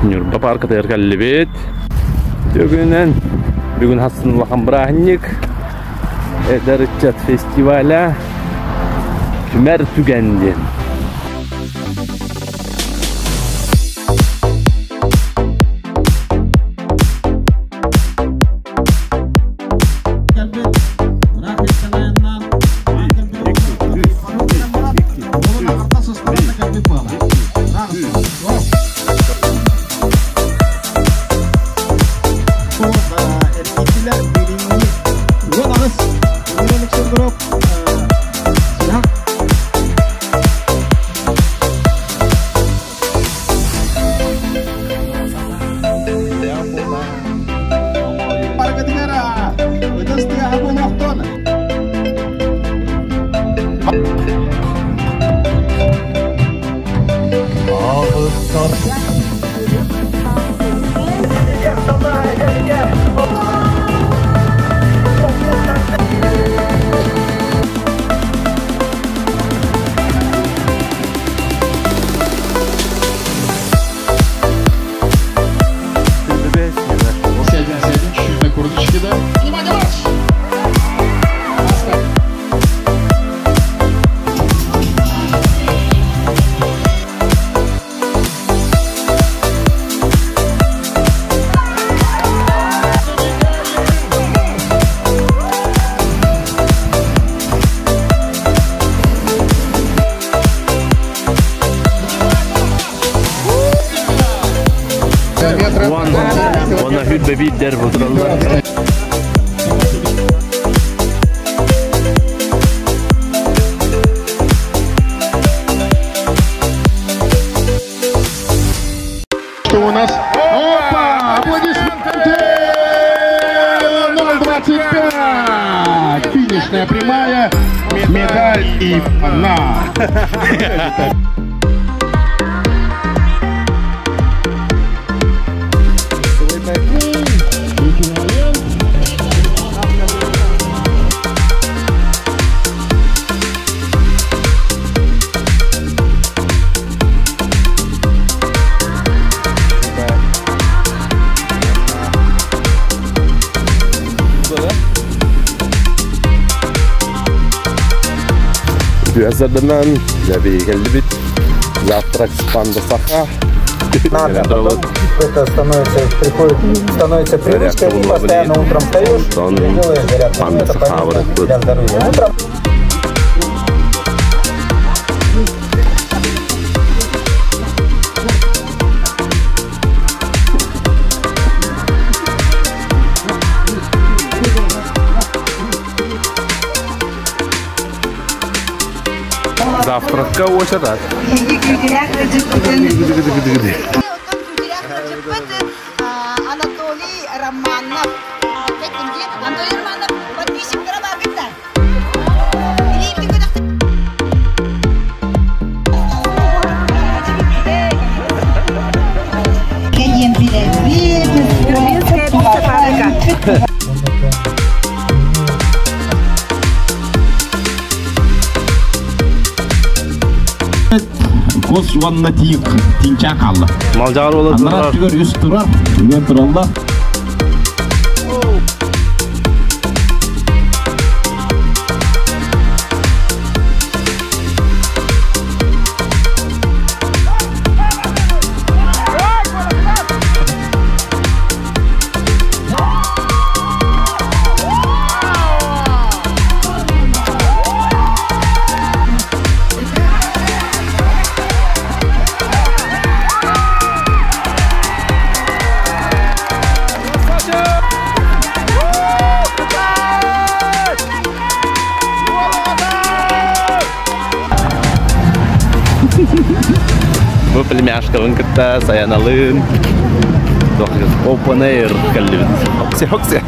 Нюрба парка тәркәллебет. Бүгін Хасынлахан Брахник Эдәрітчат фестиваля Күмәр түгәнден. Ona hüdbe bitter buldular. Что у нас? Опа! Аплодисменты! 0,25! Финишная прямая, медаль и на. Biasadan jadi kelebit завтрак с панда-саха. Это становится привычкой, ты постоянно утром встаешь, делаешь зарядку. Это полезно для здоровья. Утром. Завтракка очередь. Анатолий Романов. Анатолий Романов, подписчик Карабахита. Кос жуанна тиік тинча қалды. Мал жағар болады. Анара түгер үст тұрар, түген тұралда. Bu племяшкалын кытта, саяналын. Оpen air кәллебет. Хоксе.